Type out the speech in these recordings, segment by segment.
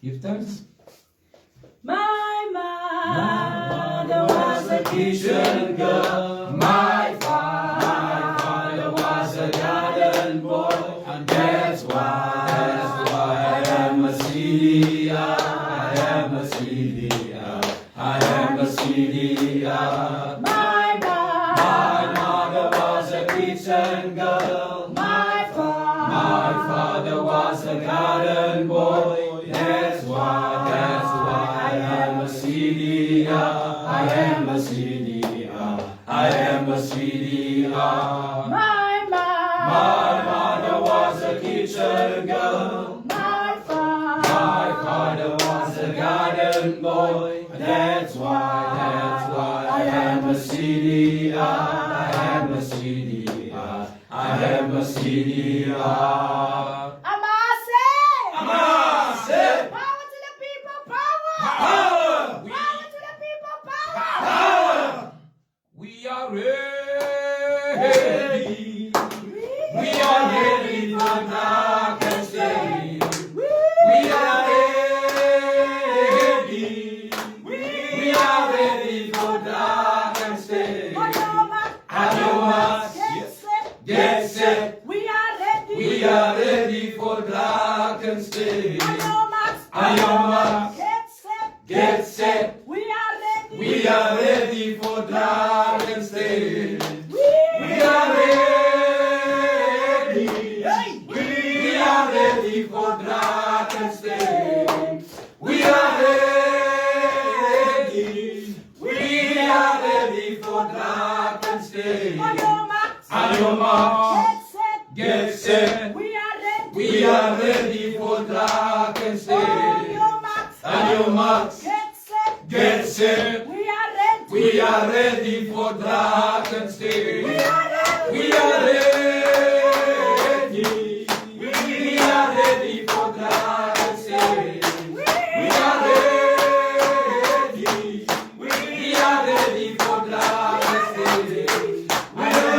Give thanks. My mother was a kitchen girl. My father was a garden boy. And that's why I am a CDR. I am a CDR. I am a CDR. My mother was a kitchen girl. My father was a garden boy. That's why I am a CDR. I am a CDR. I am a CDR. My mother was a kitchen girl. My father was a garden boy. That's why I am a CDR. I am a CDR. I am a CDR. Amase! Power to the people, power! Power to the people, power! We are ready. We are ready for dark and steady. We are ready. We are ready for dark and steady. On your mark, get set. We are ready. We are ready for dark and steady. On your marks, On your mark, get set. get set. We are ready. We are ready for dark and steady. We are ready. We are ready for dark and steady. We are ready. We are ready for dark and steady. On your marks, On your mark, get set. get set. We are ready. We are ready for dark and On steady. your marks, On your marks, get set. get set. We are ready. We are ready for dark and steady. We are ready. We are ready. We are ready for dark and steady. We are ready. We are ready for dark and steady. We are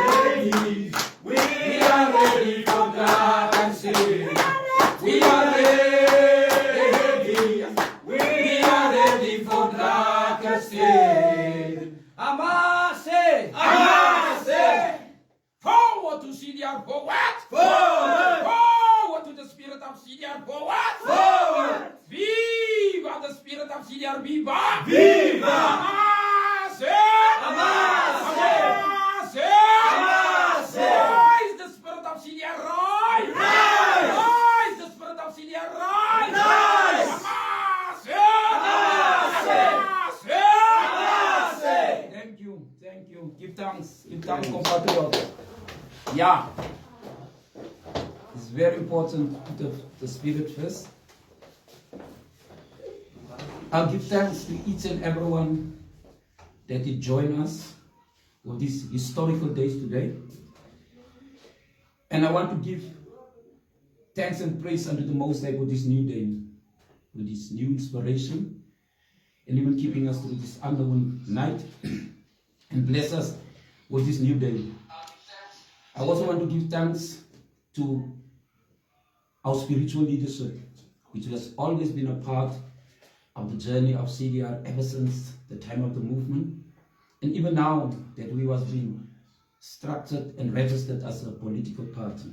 ready. We are ready for dark and steady. We are ready. We are ready for dark and steady. Amase! Amase! Forward to CDR, forward! Forward! Forward to the spirit of CDR, forward! Forward! Viva the spirit of CDR, viva! Viva! Amase! Amase! Amase! Amase! Rise the spirit of CDR, rise! Rise! Rise the spirit of CDR, rise! Rise! Amase! Amase! Amase! Thank you, thank you. Give thanks, compatriots. Yeah, it's very important to put the spirit first. I'll give thanks to each and everyone that did join us for these historical days today. And I want to give thanks and praise unto the Most High for this new day, for this new inspiration, and even keeping us through this unknown night, and bless us with this new day. I also want to give thanks to our spiritual leadership, which has always been a part of the journey of CDR ever since the time of the movement, and even now that we was being structured and registered as a political party.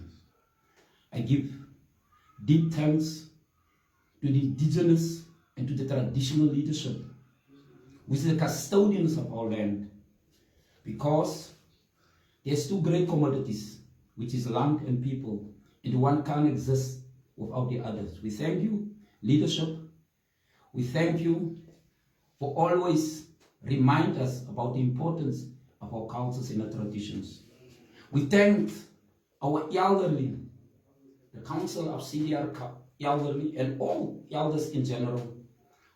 I give deep thanks to the indigenous and to the traditional leadership, which is the custodians of our land, because there's two great commodities, which is land and people, and one can't exist without the others. We thank you, leadership. We thank you for always remind us about the importance of our cultures and our traditions. We thank our elderly, the Council of CDR Elderly, and all elders in general.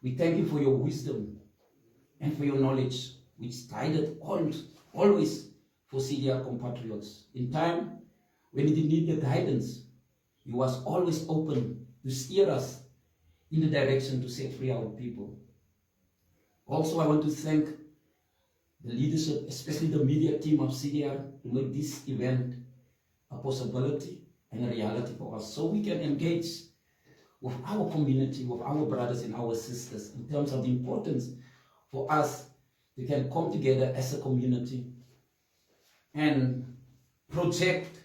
We thank you for your wisdom and for your knowledge, which guided always for CDR compatriots. In time when we need the guidance, you was always open to steer us in the direction to set free our people. Also, I want to thank the leadership, especially the media team of CDR, to make this event a possibility and a reality for us, so we can engage with our community, with our brothers and our sisters, in terms of the importance for us to can come together as a community and project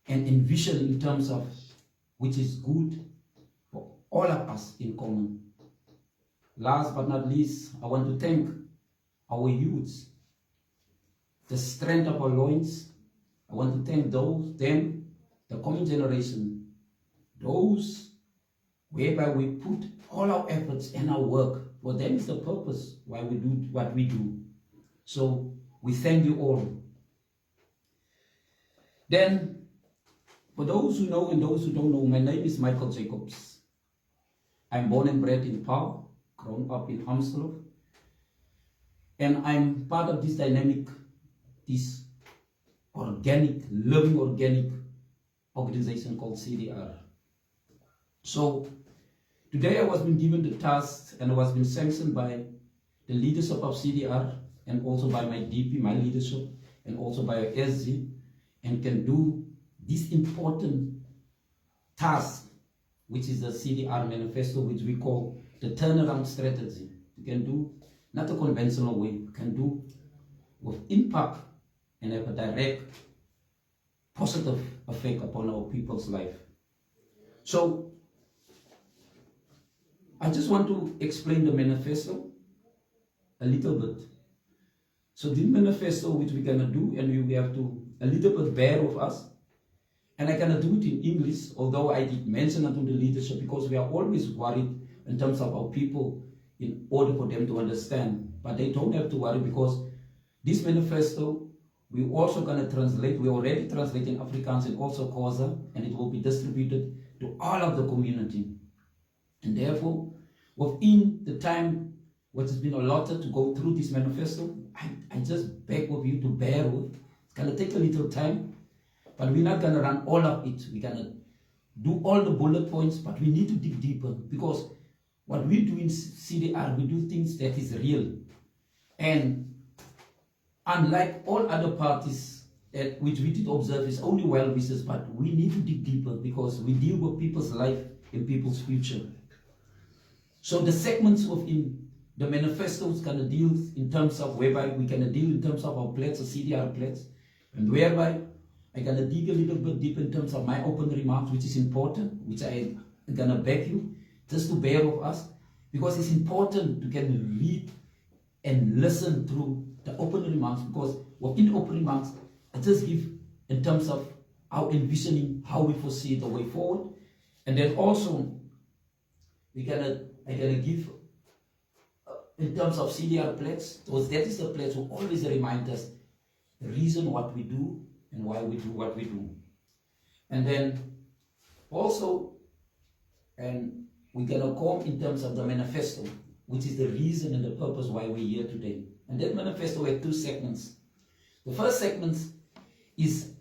and envision in terms of which is good for all of us in common. Last but not least, I want to thank our youths, the strength of our loins. I want to thank them, the coming generation, those whereby we put all our efforts and our work. For them is the purpose why we do what we do. So we thank you all. Then, for those who know and those who don't know, my name is Michael Jacobs. I'm born and bred in Paarl, grown up in Amstelveen, and I'm part of this dynamic, this organic, living organic organization called CDR. So today I was been given the task, and I was been sanctioned by the leadership of CDR and also by my DP, my leadership, and also by our SG, and can do this important task, which is the CDR Manifesto, which we call the turnaround strategy. You can do not a conventional way, you can do with impact and have a direct positive effect upon our people's life. So I just want to explain the manifesto a little bit. So the manifesto which we're gonna do, and we have to a little bit bear with us. And I cannot do it in English, although I did mention it to the leadership, because we are always worried in terms of our people in order for them to understand. But they don't have to worry, because this manifesto, we're also going to translate. We already translate in Afrikaans and also Xhosa, and it will be distributed to all of the community. And therefore, within the time what has been allotted to go through this manifesto, I just beg of you to bear with. It's going to take a little time, but we're not going to run all of it. We're going to do all the bullet points, but we need to dig deeper, because what we do in CDR, we do things that is real. And unlike all other parties that which we did observe is only well wishes, but we need to dig deeper, because we deal with people's life and people's future. So the segments within the manifesto is going to deal in terms of whereby we can deal in terms of our pledge, the CDR pledge, and whereby I'm going to dig a little bit deep in terms of my open remarks, which is important, which I'm going to beg you just to bear with us, because it's important to can read and listen through the open remarks, because within the open remarks, I just give in terms of our envisioning, how we foresee the way forward. And then also, I'm gonna give in terms of CDR pledge, because that is the pledge who always remind us the reason what we do and why we do what we do. And then also, and we're gonna come in terms of the manifesto, which is the reason and the purpose why we're here today. And that manifesto had two segments. The first segment is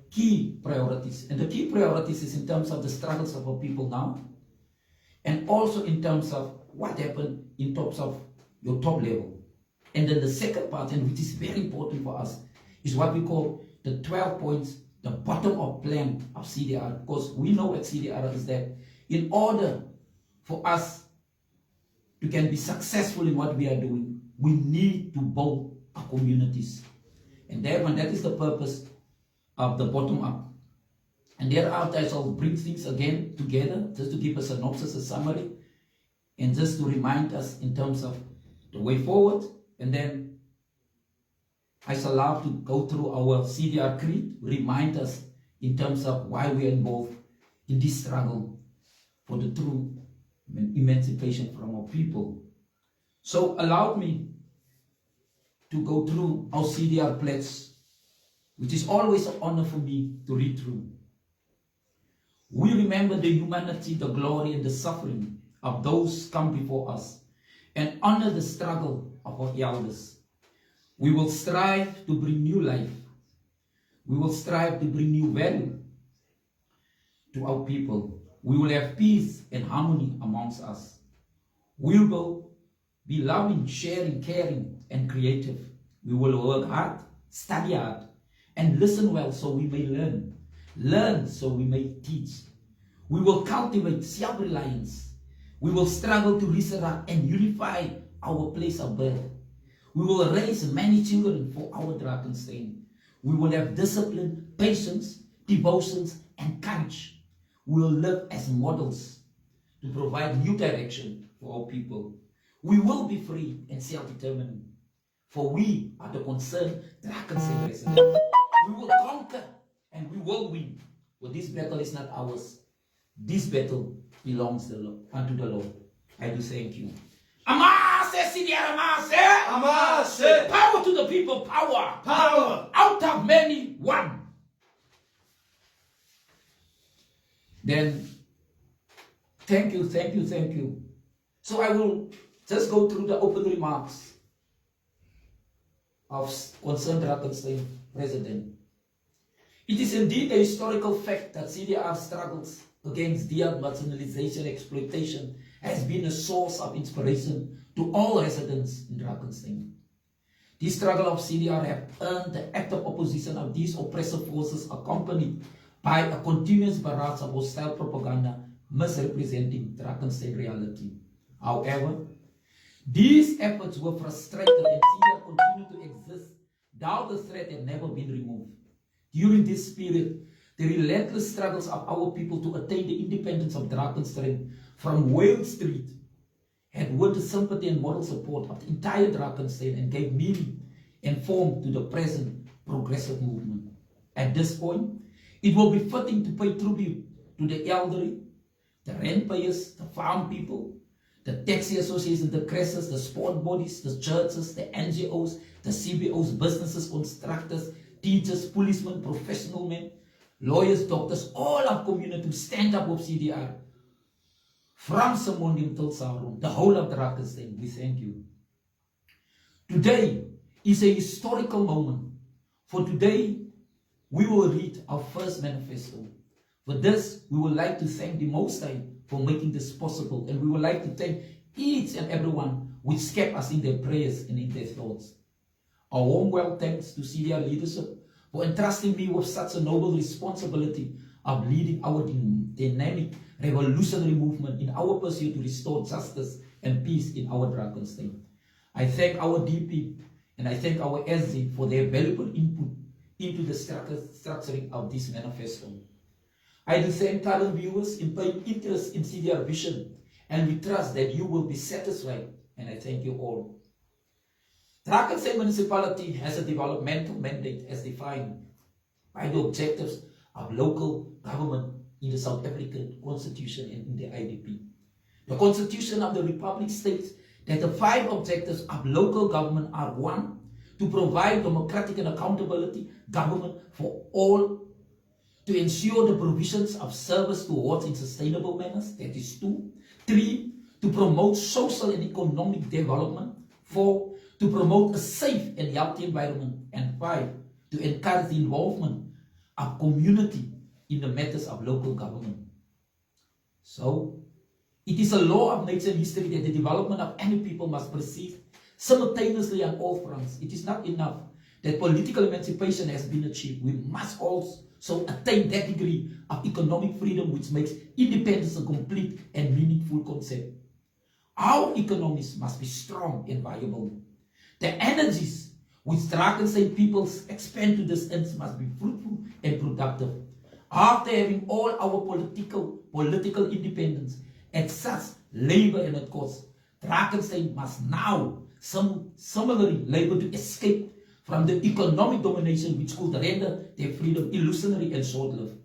key priorities, and the key priorities is in terms of the struggles of our people now, and also in terms of what happened in terms of your top level. And then the second part, and which is very important for us, is what we call the 12 points, the bottom-up plan of CDR. Because we know at CDR is that in order for us to can be successful in what we are doing, we need to build our communities. And therefore, that is the purpose of the bottom-up. And thereafter, I shall bring things again together, just to give a synopsis, a summary, and just to remind us in terms of the way forward. And then I shall love to go through our CDR creed, remind us in terms of why we are involved in this struggle for the true emancipation from our people. So allow me to go through our CDR pledge, which is always an honor for me to read through. We remember the humanity, the glory, and the suffering of those come before us, and honor the struggle of our elders. We will strive to bring new life. We will strive to bring new value to our people. We will have peace and harmony amongst us. We will be loving, sharing, caring, and creative. We will work hard, study hard, and listen well so we may learn. Learn so we may teach. We will cultivate self-reliance. We will struggle to resurrect and unify our place of birth. We will raise many children for our Drakenstein. We will have discipline, patience, devotions, and courage. We will live as models to provide new direction for our people. We will be free and self-determined, for we are the concerned Drakenstein residents. We will conquer and we will win. For this battle is not ours. This battle belongs unto the Lord. I do thank you. Amase, CDR, amase. Amase. Power to the people, power. Power. Out of many, one. Then, thank you, thank you, thank you. So I will just go through the open remarks of concerned Drakenstein President. It is indeed a historical fact that CDR struggles against marginalization exploitation has been a source of inspiration to all residents in Drakenstein. The struggle of CDR have earned the active opposition of these oppressive forces, accompanied by a continuous barrage of hostile propaganda misrepresenting Drakenstein reality. However, these efforts were frustrated and CDR continued to exist, though the threat had never been removed. During this period, the relentless struggles of our people to attain the independence of Drakenstein from Whale Street had won the sympathy and moral support of the entire Drakenstein and gave meaning and form to the present progressive movement. At this point, it will be fitting to pay tribute to the elderly, the rent payers, the farm people, the taxi associations, the cresses, the sport bodies, the churches, the NGOs, the CBOs, businesses, constructors, teachers, policemen, professional men, lawyers, doctors, all our community to stand up with CDR. From Simondium till Sauron, the whole of Drakenstein, we thank you. Today is a historical moment. For today, we will read our first manifesto. For this, we would like to thank the Most High for making this possible, and we would like to thank each and everyone which kept us in their prayers and in their thoughts. A warm well thanks to CDR leadership for entrusting me with such a noble responsibility of leading our dynamic revolutionary movement in our pursuit to restore justice and peace in our Drakenstein. I thank our DP and I thank our SG for their valuable input into the structuring of this manifesto. I do thank current viewers in paying interest in CDR vision, and we trust that you will be satisfied, and I thank you all. Drakenstein municipality has a developmental mandate as defined by the objectives of local government in the South African Constitution and in the IDP. The Constitution of the Republic states that the 5 objectives of local government are: 1, to provide democratic and accountability government for all, to ensure the provisions of service towards in sustainable manners, that is 2. 3, to promote social and economic development. 4, to promote a safe and healthy environment. And 5, to encourage the involvement of community in the matters of local government. So, it is a law of nature and history that the development of any people must proceed simultaneously on all fronts. It is not enough that political emancipation has been achieved. We must also attain that degree of economic freedom which makes independence a complete and meaningful concept. Our economies must be strong and viable. The energies which Drakenstein peoples expend to this end must be fruitful and productive. After having all our political independence at such labor and at cost, Drakenstein must now similarly labor to escape from the economic domination which could render their freedom illusory and short-lived.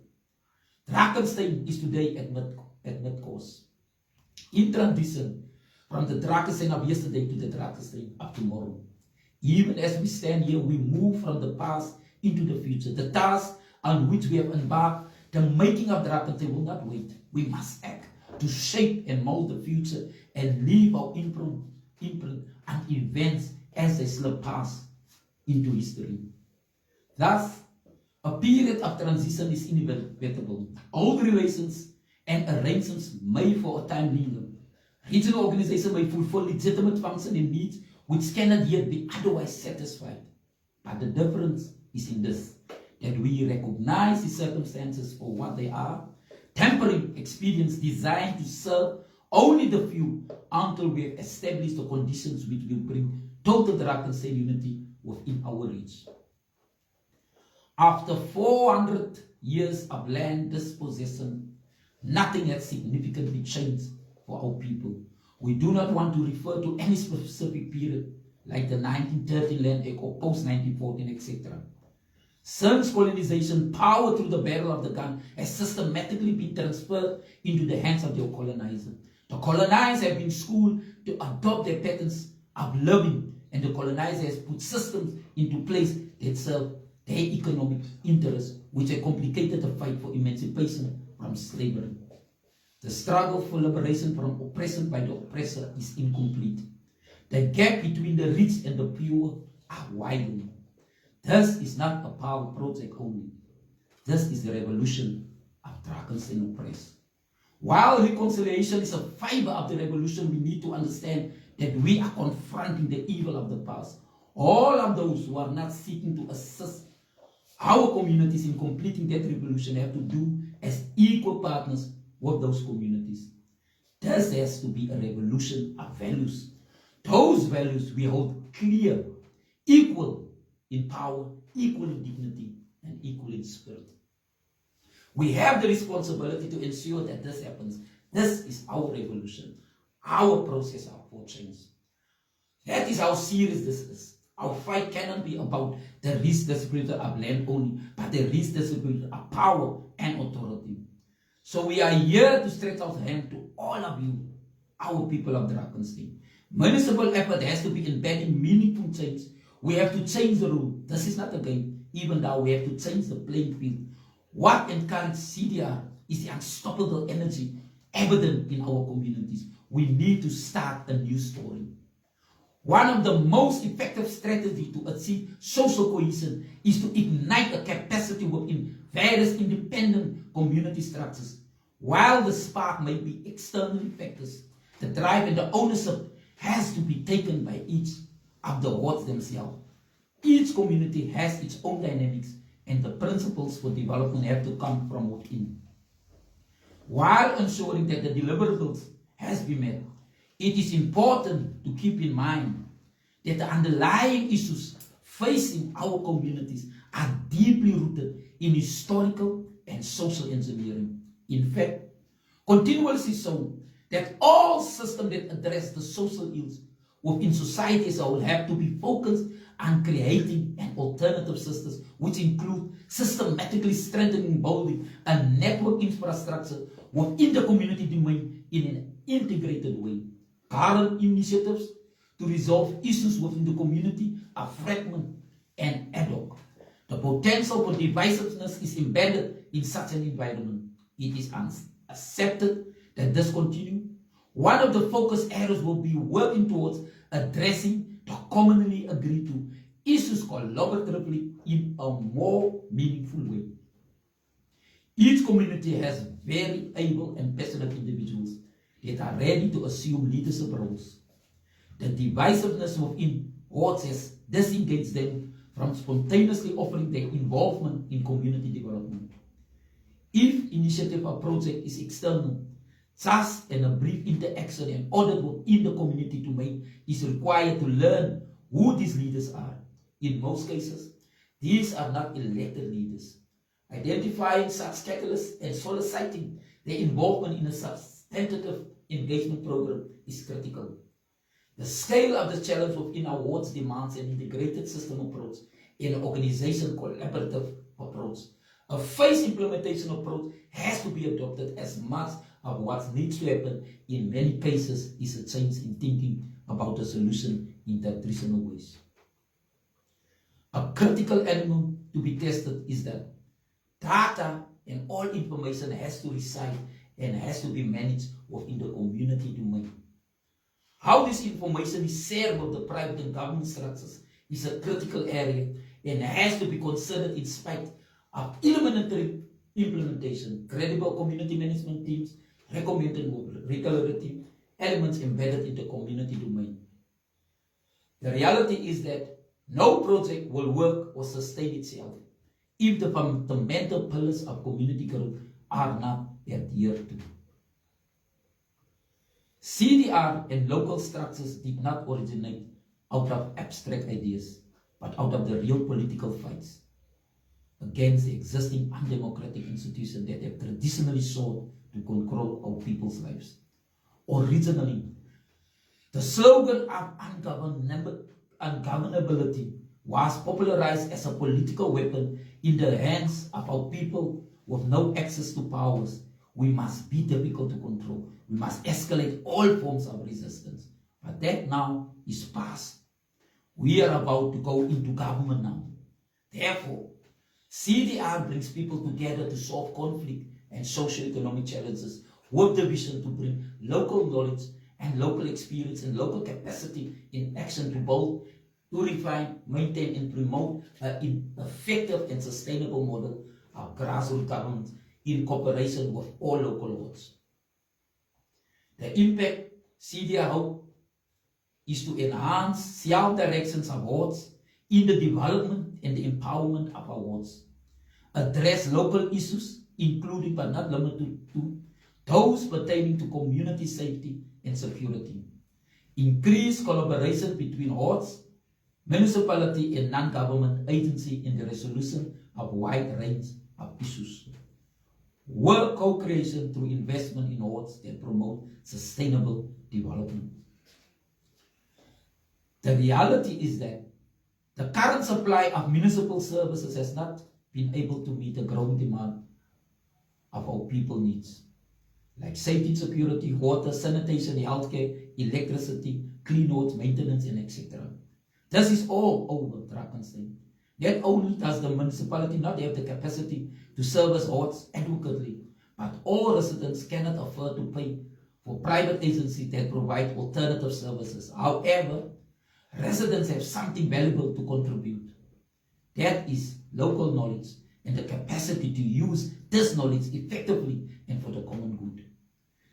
Drakenstein is today at mid-course. In transition from the Drakenstein of yesterday to the Drakenstein of tomorrow. Even as we stand here, we move from the past into the future. The task on which we have embarked, the making of Drakenstein, will not wait. We must act to shape and mold the future and leave our imprint on events as they slip past into history. Thus, a period of transition is inevitable. Old relations and arrangements may for a time linger. Regional organizations may fulfill legitimate functions and needs which cannot yet be otherwise satisfied. But the difference is in this, that we recognize the circumstances for what they are, temporary experience designed to serve only the few until we have established the conditions which will bring total Drakenstein unity within our reach. After 400 years of land dispossession, nothing has significantly changed for our people. We do not want to refer to any specific period like the 1913 Land Act or post-1914, etc. Since colonization, power through the barrel of the gun has systematically been transferred into the hands of the colonizer. The colonized have been schooled to adopt their patterns of living, and the colonizer has put systems into place that serve their economic interests, which have complicated the fight for emancipation from slavery. The struggle for liberation from oppression by the oppressor is incomplete. The gap between the rich and the poor are widening. This is not a power project only. This is the revolution of Drakenstein oppressed. While reconciliation is a fiber of the revolution, we need to understand that we are confronting the evil of the past. All of those who are not seeking to assist our communities in completing that revolution have to do as equal partners with those communities. This has to be a revolution of values. Those values we hold clear, equal in power, equal in dignity, and equal in spirit. We have the responsibility to ensure that this happens. This is our revolution, our process for change. That is how serious this is. Our fight cannot be about the redistribution of land only, but the redistribution of power and authority. So we are here to stretch out hand to all of you, our people of Drakenstein. Municipal effort has to be embedding meaningful change. We have to change the rule. This is not a game. Even though we have to change the playing field. What encourages CDR is the unstoppable energy evident in our communities. We need to start a new story. One of the most effective strategies to achieve social cohesion is to ignite a capacity within various independent community structures. While the spark may be external factors, the drive and the ownership has to be taken by each of the wards themselves. Each community has its own dynamics, and the principles for development have to come from within. While ensuring that the deliverables has been met, it is important to keep in mind that the underlying issues facing our communities are deeply rooted in historical and social engineering. In fact, continuously shown that all systems that address the social ills within society as a whole have to be focused on creating an alternative systems, which include systematically strengthening and building a network infrastructure within the community domain in an integrated way. Current initiatives to resolve issues within the community are fragmented and ad hoc. The potential for divisiveness is embedded in such an environment. It is accepted that this continues. One of the focus areas will be working towards addressing the commonly agreed to issues collaboratively in a more meaningful way. Each community has very able and passionate individuals that are ready to assume leadership roles. The divisiveness within wards has disengaged them from spontaneously offering their involvement in community development. If initiative or project is external, just and a brief interaction and audit within the community to make is required to learn who these leaders are. In most cases, these are not elected leaders. Identifying such catalysts and soliciting their involvement in a substantive engagement program is critical. The scale of the challenge within our wards demands an integrated system approach and an organization collaborative approach. A phased implementation approach has to be adopted as much of what needs to happen in many cases is a change in thinking about the solution in traditional ways. A critical element to be tested is that data and all information has to reside and has to be managed within the community domain. How this information is shared with the private and government structures is a critical area and has to be considered in spite of elementary implementation. Credible community management teams recommended regularity elements embedded in the community domain. The reality is that no project will work or sustain itself. if the fundamental pillars of community growth are not adhered to. CDR and local structures did not originate out of abstract ideas, but out of the real political fights against the existing undemocratic institutions that have traditionally sought to control our people's lives. Originally, the slogan of ungovernability was popularized as a political weapon in the hands of our people with no access to powers. We must be difficult to control. We must escalate all forms of resistance. But that now is past. We are about to go into government now. Therefore, CDR brings people together to solve conflict and socio-economic challenges with the vision to bring local knowledge and local experience and local capacity in action to build, to refine, maintain, and promote an effective and sustainable model of grassroots government in cooperation with all local wards. The impact CDR hope is to enhance self-directions of wards in the development and the empowerment of our wards, address local issues, including but not limited to those pertaining to community safety and security, increase collaboration between wards, municipality, and non-government agency in the resolution of a wide range of issues, work co-creation through investment in wards that promote sustainable development. The reality is that the current supply of municipal services has not been able to meet the growing demand of our people needs, like safety, security, water, sanitation, healthcare, electricity, clean wards, maintenance, and etc. This is all over Drakenstein. Not only does the municipality not have the capacity to service wards adequately, but all residents cannot afford to pay for private agencies that provide alternative services. However, residents have something valuable to contribute. That is local knowledge and the capacity to use this knowledge effectively and for the common good.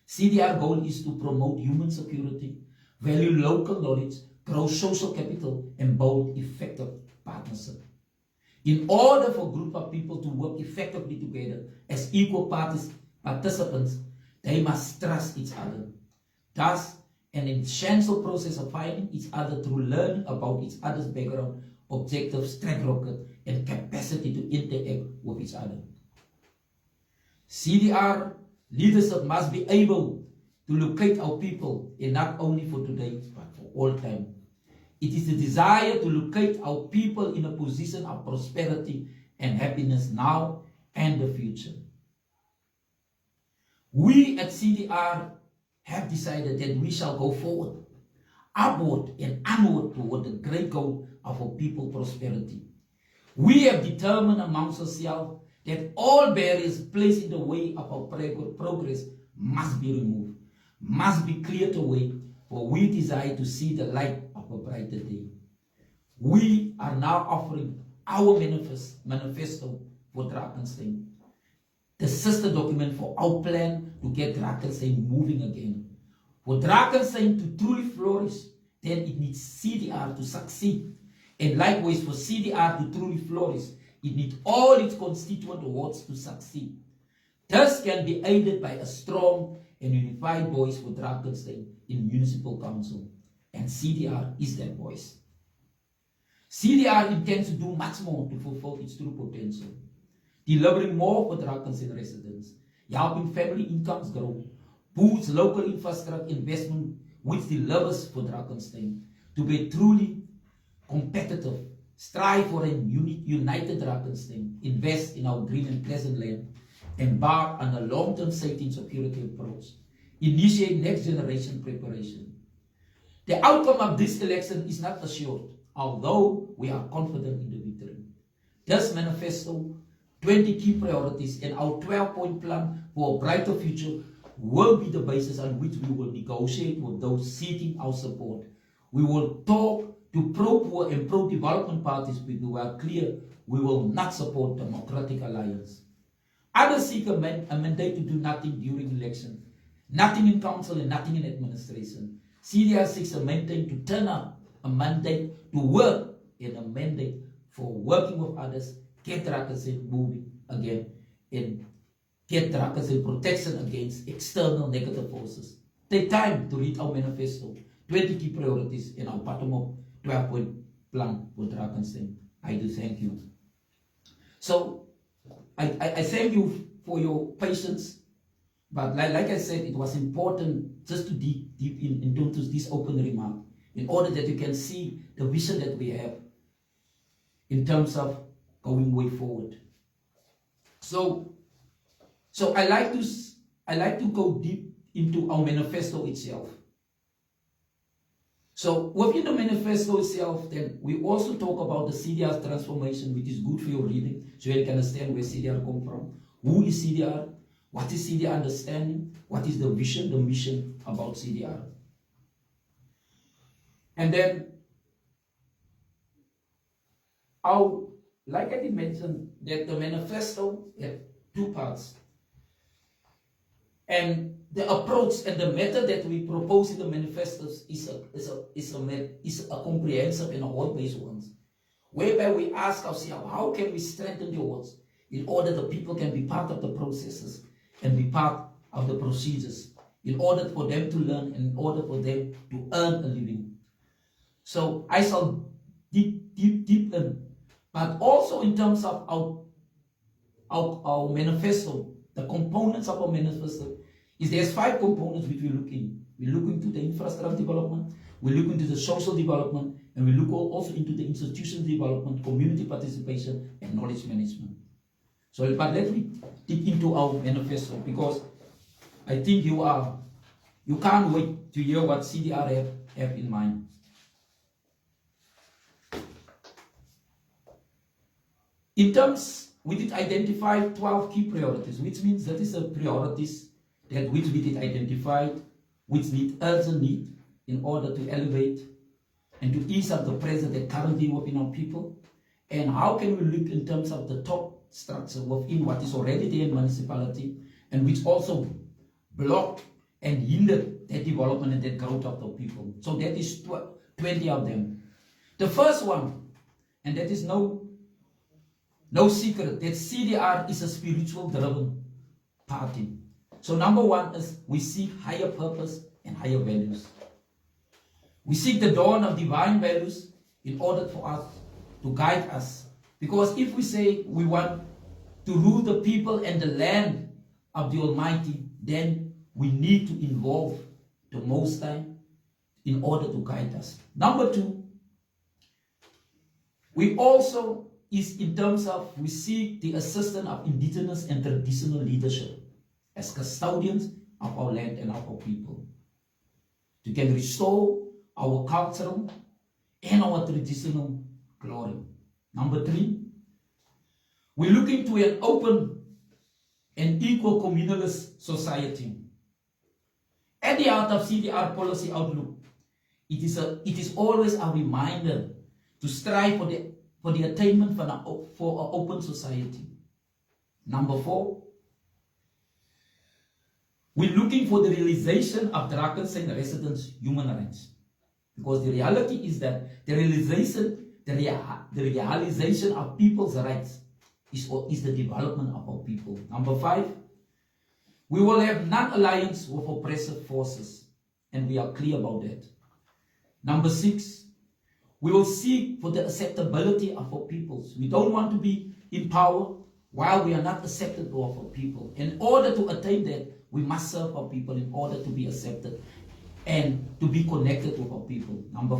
CDR goal is to promote human security, value local knowledge, grow social capital, and build effective partnership. In order for a group of people to work effectively together as equal participants, they must trust each other. Thus, an essential process of finding each other through learning about each other's background, objectives, track record, and capacity to interact with each other. CDR leadership must be able to locate our people, and not only for today, but for all time. It is the desire to locate our people in a position of prosperity and happiness now and the future. We at CDR have decided that we shall go forward, upward and onward toward the great goal of our people prosperity. We have determined amongst ourselves that all barriers placed in the way of our progress must be removed, must be cleared away, for we desire to see the light of a brighter day. We are now offering our manifesto for Drakenstein, the sister document for our plan to get Drakenstein moving again. For Drakenstein to truly flourish, then it needs CDR to succeed. And likewise, for CDR to truly flourish, it needs all its constituent wards to succeed. This can be aided by a strong and unified voice for Drakenstein in municipal council. And CDR is that voice. CDR intends to do much more to fulfill its true potential, delivering more for Drakenstein residents, helping family incomes grow, boosts local infrastructure investment which delivers for Drakenstein, to be truly competitive, strive for a united Drakenstein, invest in our green and pleasant land, embark on a long-term safety and security approach, initiate next generation preparation. The outcome of this election is not assured, although we are confident in the victory. This manifesto, 20 key priorities, and our 12-point plan for a brighter future will be the basis on which we will negotiate with those seeking our support. We will talk to pro-poor and pro-development parties, but we are clear we will not support Democratic Alliance. Others seek a mandate to do nothing during election, nothing in council and nothing in administration. CDR seeks a mandate to turn up, a mandate to work, and a mandate for working with others get Drakenstein moving again and get Drakenstein protection against external negative forces. Take time to read our manifesto, 20 key priorities in our bottom-up 12-point plan for Drakenstein. I do thank you. So, I thank you for your patience, but like I said, it was important just to deep into this open remark in order that you can see the vision that we have in terms of going way forward. So I like to go deep into our manifesto itself. So within the manifesto itself, then we also talk about the CDR transformation, which is good for your reading, so you can understand where CDR come from. Who is CDR? What is CDR understanding? What is the vision, the mission about CDR? And then, like I did mention, that the manifesto had two parts. And the approach and the method that we propose in the manifestos is a comprehensive and a whole-based one, whereby we ask ourselves, how can we strengthen the words in order that people can be part of the processes and be part of the procedures, in order for them to learn and in order for them to earn a living. So I shall deep in, but also in terms of our manifesto, the components of our manifesto, is there's 5 components which we look in. We look into the infrastructure development, we look into the social development, and we look also into the institutional development, community participation, and knowledge management. So, but let me dig into our manifesto, because I think you can't wait to hear what CDR have in mind. In terms, we did identify 12 key priorities, which means that is the priorities that which we did identify, which need urgent need in order to elevate and to ease up the pressure that currently within our people. And how can we look in terms of the top structure within what is already there in municipality, and which also block and hinder that development and that growth of the people. So that is 20 of them. The first one, and that is no secret, that CDR is a spiritual driven party. So number one is we seek higher purpose and higher values. We seek the dawn of divine values in order for us to guide us. Because if we say we want to rule the people and the land of the Almighty, then we need to involve the Most High in order to guide us. Number two, we also is in terms of we seek the assistance of indigenous and traditional leadership as custodians of our land and of our people. To can restore our cultural and our traditional glory. Number three, we're looking to an open and equal communalist society. At the heart of CDR policy outlook, it is always a reminder to strive for the attainment for an open society. Number four, we're looking for the realization of Drakenstein residents' human rights. Because the reality is that the realization of people's rights is the development of our people. Number five, we will have non-alliance with oppressive forces, and we are clear about that. Number six, we will seek for the acceptability of our peoples. We don't want to be in power while we are not accepted of our people. In order to attain that, we must serve our people in order to be accepted and to be connected with our people. Number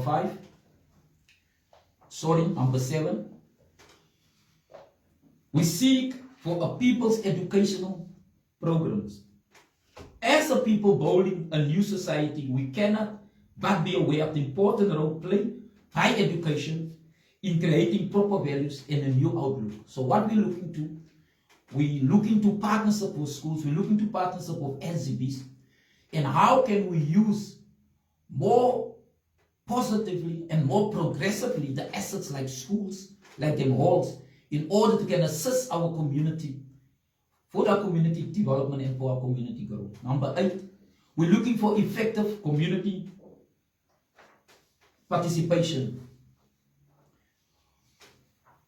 seven, we seek for our people's educational programs. As a people building a new society, we cannot but be aware of the important role played by education in creating proper values and a new outlook. So what we're looking to, we're looking to partnership with schools, we're looking to partnership with SGBs, and how can we use more positively and more progressively the assets like schools, like them halls, in order to can assist our community, for our community development and for our community growth. Number 8, we're looking for effective community participation.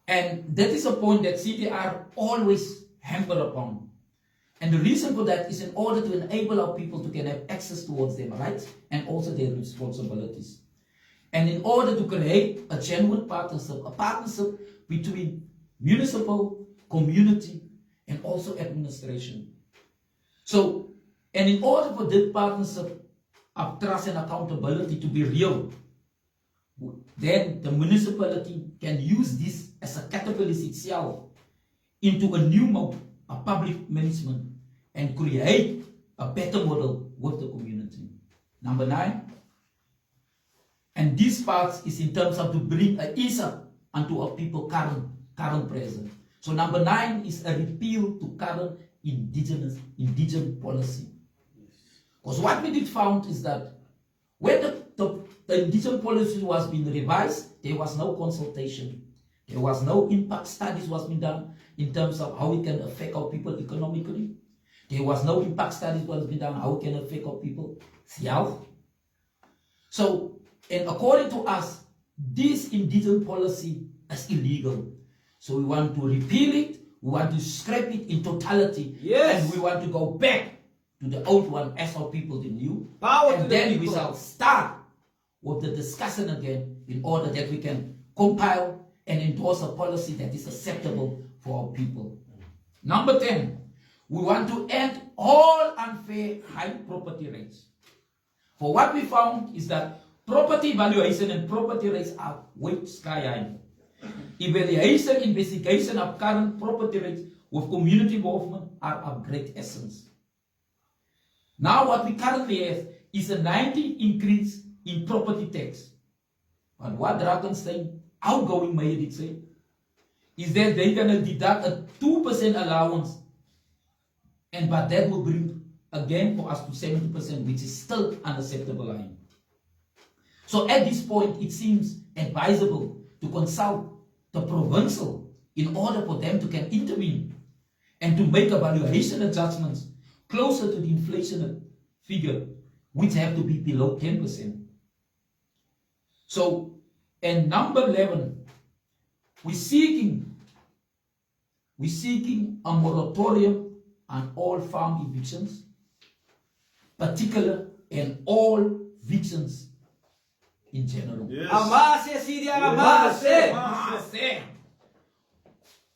And that is a point that CDR always hamper upon. And the reason for that is in order to enable our people to can have access towards their rights and also their responsibilities. And in order to create a genuine partnership, a partnership between municipal, community, and also administration. So, and in order for this partnership of trust and accountability to be real, then the municipality can use this as a catalyst itself into a new mode of public management and create a better model with the community. Number 9, and this part is in terms of to bring a ease up unto our people current present. So number 9 is a repeal to current indigenous policy. Because what we did found is that when the indigenous policy was being revised, there was no consultation. There was no impact studies was being done in terms of how it can affect our people economically. There was no impact studies was being done how it can affect our people health. So, and according to us, this indigenous policy is illegal. So we want to repeal it, we want to scrap it in totality, and we want to go back to the old one as our people the new. And then we shall start with the discussion again in order that we can compile and endorse a policy that is acceptable for our people. Number 10, we want to end all unfair high property rates. For what we found is that property valuation and property rates are way sky high. Evaluation, investigation of current property rates with community involvement are of great essence. Now what we currently have is a 90% increase in property tax. But what Drakenstein, outgoing mayor, did say, is that they're going to deduct a 2% allowance, but that will bring again for us to 70%, which is still unacceptable line. So at this point, it seems advisable to consult the provincial in order for them to can intervene and to make evaluation adjustments closer to the inflation figure, which have to be below 10%. So, and number 11, we're seeking a moratorium on all farm evictions, particular and all evictions in general. Yes. Amase, CDR, amase.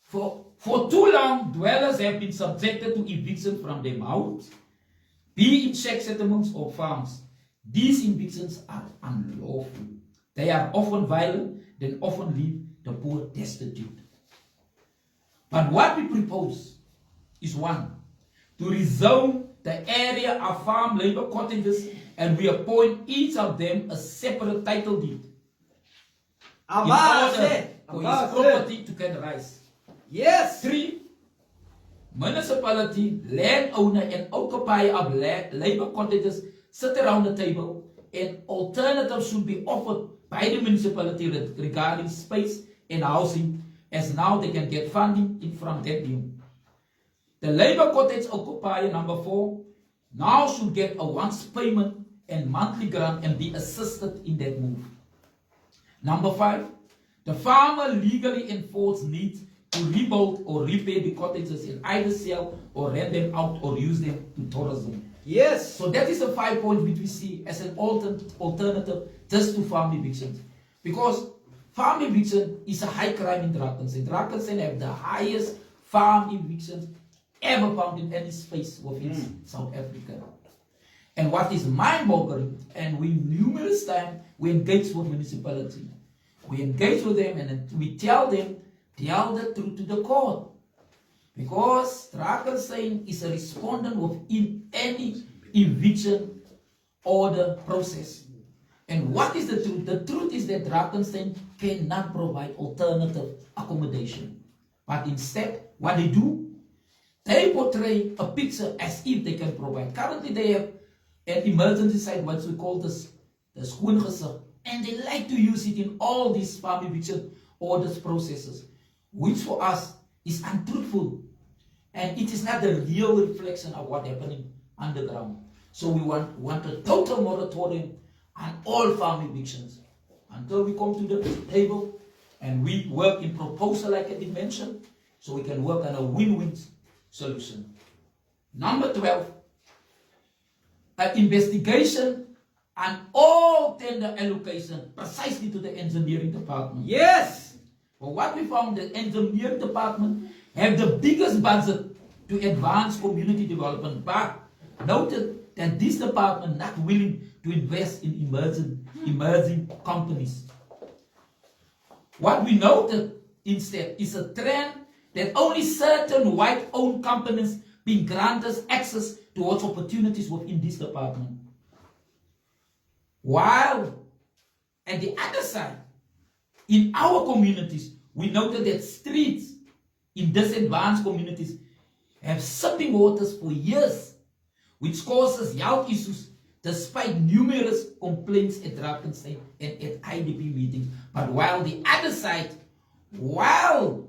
For too long, dwellers have been subjected to eviction from their homes, be it shack settlements or farms. These evictions are unlawful. They are often violent, then often leave the poor destitute. But what we propose is 1, to rezone the area of farm labor cottages, and we appoint each of them a separate title deed in order for his property to get rise. Yes. 3, municipality, landowner and occupier of labor cottages sit around the table, and alternatives should be offered by the municipality regarding space and housing, as now they can get funding in from that deal. The labor cottage occupier, number 4, now should get a once payment and monthly grant and be assisted in that move. Number 5, the farmer legally enforced needs to rebuild or repair the cottages and either sell or rent them out or use them to tourism. Yes. So that is the 5 points which we see as an alternative just to farm evictions. Because farm eviction is a high crime in Drakenstein. Drakenstein have the highest farm evictions ever found in any space within South Africa. And what is mind-boggling, and we numerous times we engage with municipality. We engage with them and we tell them, tell the truth to the court. Because Drakenstein is a respondent within any eviction order process. And what is the truth? The truth is that Drakenstein cannot provide alternative accommodation. But instead, what they do, they portray a picture as if they can provide. Currently, they have an emergency site, what we call the skoongesig, and they like to use it in all these farm eviction orders processes, which for us is untruthful. And it is not the real reflection of what's happening underground. So we want a total moratorium on all farm evictions until we come to the table And we work in proposal like I did mention, so we can work on a win-win solution. Number 12, an investigation on all tender allocation precisely to the engineering department. Yes. But what we found, the engineering department have the biggest budget to advance community development, but noted that this department not willing to invest in emerging companies. What we noted instead is a trend that only certain white-owned companies being granted access towards opportunities within this department. While at the other side, in our communities, we noted that streets in disadvantaged communities have soapy waters for years, which causes health issues despite numerous complaints at Drakenstein and at IDP meetings. But while the other side, well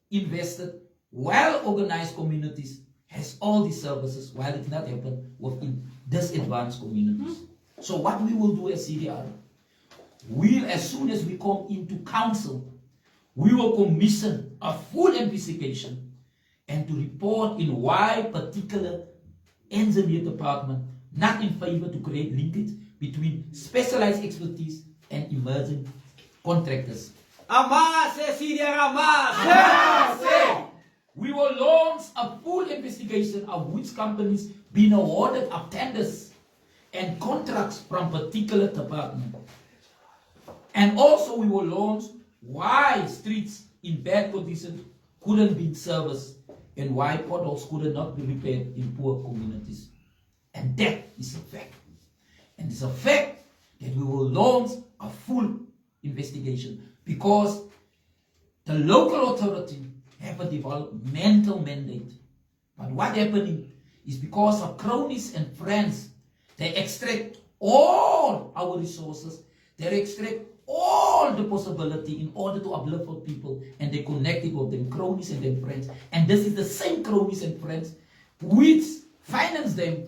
invested, well organized communities has all these services, while it not happen within disadvantaged communities. So what we will do as CDR, as soon as we come into council, we will commission a full investigation and to report in why particular engineer department not in favor to create linkage between specialized expertise and emerging contractors. Amase, CDR, amase! We will launch a full investigation of which companies been awarded of tenders and contracts from particular department. And also we will launch why streets in bad condition couldn't be serviced and why potholes could not be repaired in poor communities. And that is a fact. And it's a fact that we will launch a full investigation because the local authority have a developmental mandate. But what happening is because of cronies and friends, they extract all our resources, they extract all the possibility in order to uplift our people, and they connect it with them cronies and them friends. And this is the same cronies and friends which finance them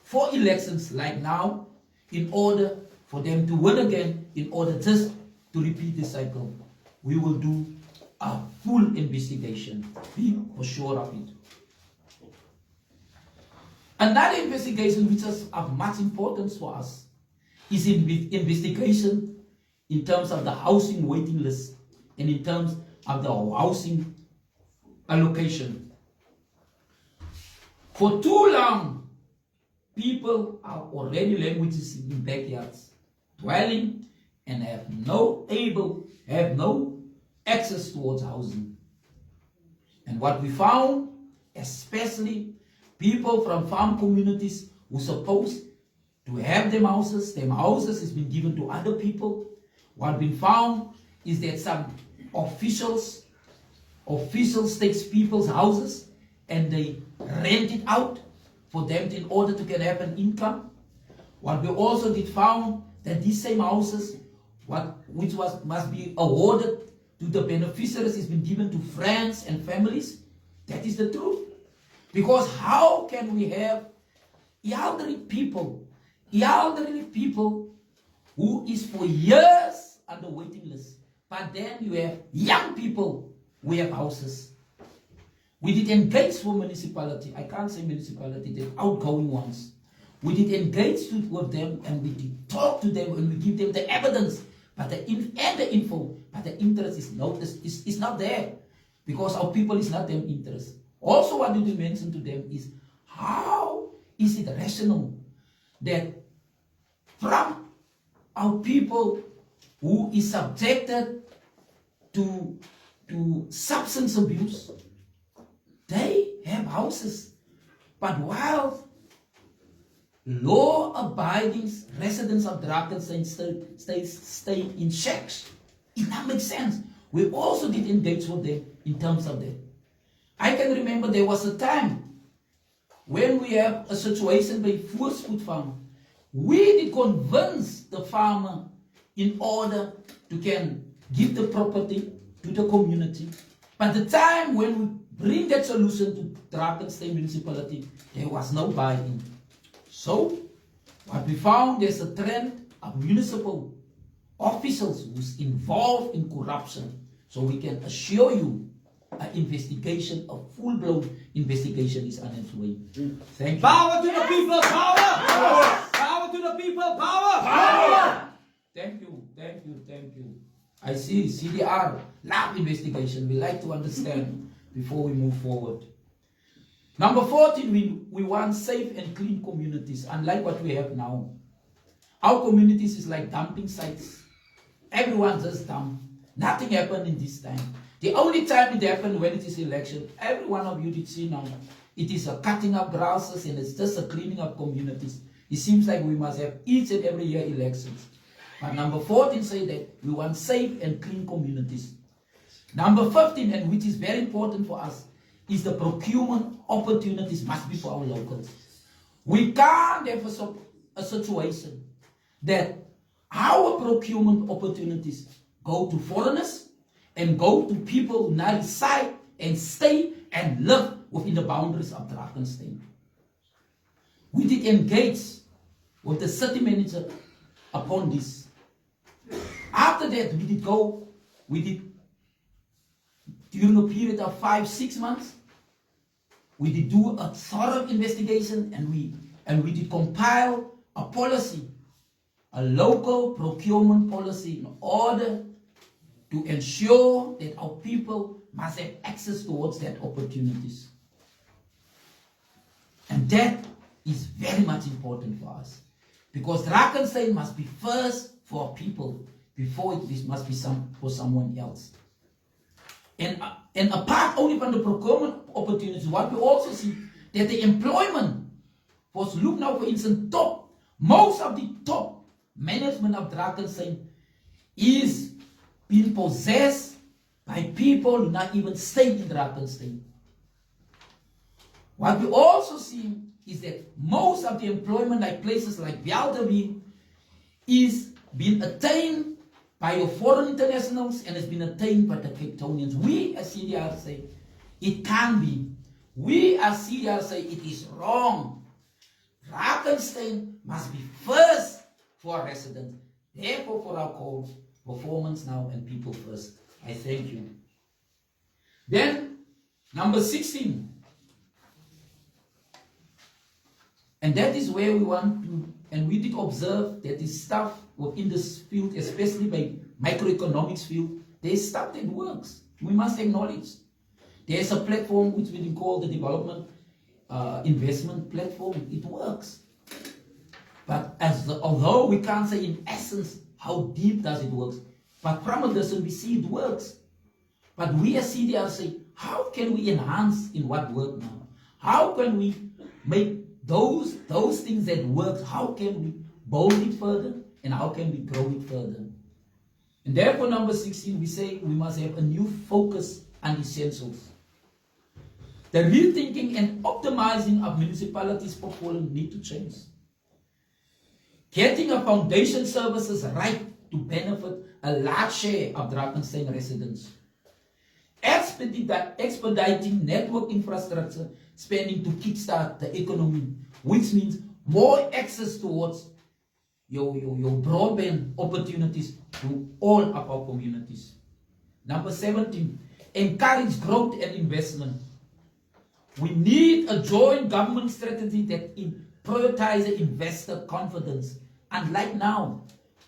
for elections like now in order for them to win again, in order just to repeat the cycle. We will do a full investigation. Be sure of it. Another investigation which is of much importance for us is investigation in terms of the housing waiting list and in terms of the housing allocation. For too long, people are already languages in backyards, dwelling and have no access towards housing. And what we found, especially people from farm communities who supposed to have them houses has been given to other people. What we found is that some officials take people's houses and they rent it out for them in order to get have an income. What we also did found that these same houses, must be awarded to the beneficiaries, has been given to friends and families. That is the truth. Because how can we have elderly people who is for years on the waiting list, but then you have young people who have houses. We did engage for municipality. I can't say municipality, the outgoing ones. We did engage with them and we did talk to them and we give them the evidence, but the info, but the interest is not there because our people is not them interest. Also, what did we mention to them is how is it rational that from our people who is subjected to substance abuse, they have houses, but while law-abiding residents of Drakenstein stay in shacks, it doesn't make sense. We also did engage with them in terms of that. I can remember there was a time when we have a situation by Voorspoed Farm. We did convince the farmer in order to can give the property to the community. But the time when we bring that solution to Drakenstein municipality, there was no buy-in. So, what we found, there's a trend of municipal officials who's involved in corruption. So we can assure you an investigation, a full-blown investigation is on its way. Thank you. Power to the people, power! Power to the people, power! Thank you, thank you, thank you. I see CDR, lab investigation. We like to understand before we move forward. Number 14, we want safe and clean communities, unlike what we have now. Our communities is like dumping sites. Everyone just dump. Nothing happened in this time. The only time it happened when it is election, every one of you did see now, it is a cutting up grasses and it's just a cleaning up communities. It seems like we must have each and every year elections. But number 14 say that we want safe and clean communities. Number 15, and which is very important for us, is the procurement opportunities must be for our locals. We can't have a situation that our procurement opportunities go to foreigners and go to people who now reside and stay and live within the boundaries of Drakensberg. We did engage with the city manager upon this. After that, we did during a period of 5-6 months, we did do a thorough investigation and we did compile a policy, a local procurement policy in order to ensure that our people must have access towards that opportunities. And that is very much important for us. Because Drakensberg must be first for our people before it must be for someone else. And apart only from the procurement opportunities, what we also see that the employment was look now, for instance, most of the top management of Drakensberg is being possessed by people who not even stay in Drakensberg. What we also see is that most of the employment like places like Bialdavi is being attained by your foreign internationals and has been attained by the Cape Townians. We as CDR say it can be. We as CDR say it is wrong. Drakensberg must be first for our residents. Therefore, for our call, performance now and people first. I thank you. Then, number 16. And that is where we want to, and we did observe that the stuff within this field, especially by microeconomics field, there's stuff that works. We must acknowledge. There's a platform which we call the development investment platform. It works. But although we can't say in essence how deep does it work, but from a distance we see it works. But we as CDR say, how can we enhance in what works now? How can we make those things that work, how can we bold it further and how can we grow it further? And therefore, number 16, we say we must have a new focus on essentials. The rethinking and optimizing of municipalities' portfolio need to change. Getting a foundation services right to benefit a large share of Drakensberg residents. Expediting network infrastructure spending to kickstart the economy, which means more access towards your broadband opportunities to all of our communities. Number 17, encourage growth and investment. We need a joint government strategy that prioritizes investor confidence. Unlike now,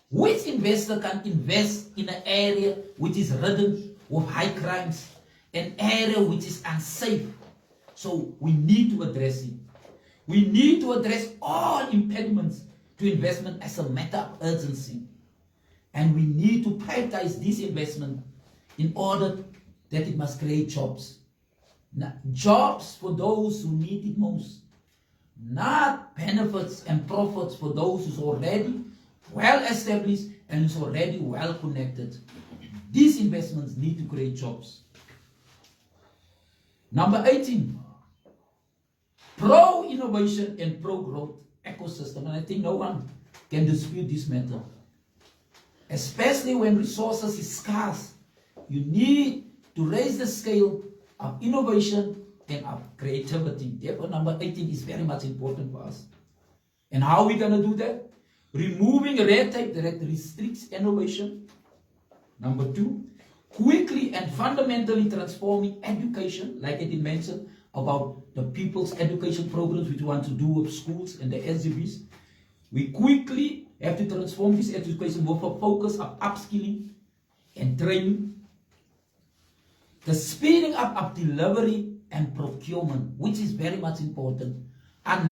which investor can invest in an area which is ridden with high crimes, an area which is unsafe? So we need to address it. We need to address all impediments to investment as a matter of urgency. And we need to prioritize this investment in order that it must create jobs. Now, jobs for those who need it most. Not benefits and profits for those who's already well established and who's already well connected. These investments need to create jobs. Number 18. Pro-innovation and pro-growth ecosystem. And I think no one can dispute this matter. Especially when resources is scarce. You need to raise the scale of innovation and of creativity. Therefore, number 18 is very much important for us. And how are we going to do that? Removing red tape that restricts innovation. Number 2, quickly and fundamentally transforming education, like I did mention, about the people's education programs which we want to do with schools and the SGBs. We quickly have to transform this education with a focus of upskilling and training. The speeding up of delivery and procurement, which is very much important. And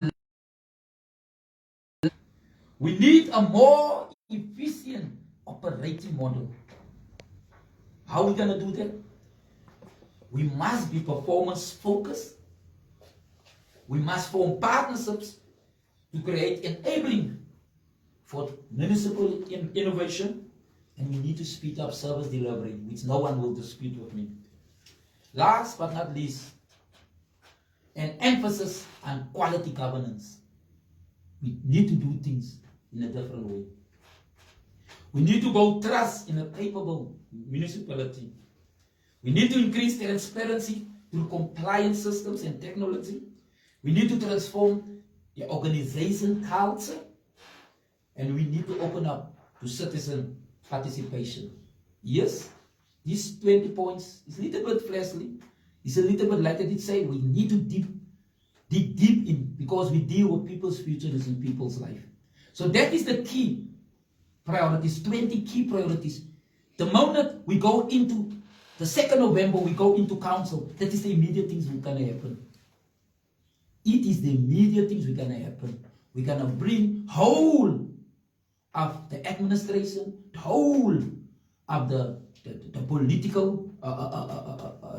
we need a more efficient operating model. How are we going to do that? We must be performance focused. We must form partnerships to create enabling for municipal innovation, and we need to speed up service delivery, which no one will dispute with me. Last but not least, an emphasis on quality governance. We need to do things in a different way. We need to build trust in a capable municipality. We need to increase transparency through compliance systems and technology. We need to transform the organization culture, and we need to open up to citizen participation. Yes, these 20 points is a little bit fleshly. It's a little bit like I did say, we need to dig deep in, because we deal with people's futures and people's life. So that is the key priorities, 20 key priorities. The moment we go into the 2nd November, we go into council, that is the immediate things that are going to happen. It is the immediate things that are going to happen. We're going to bring whole of the administration, the whole of the political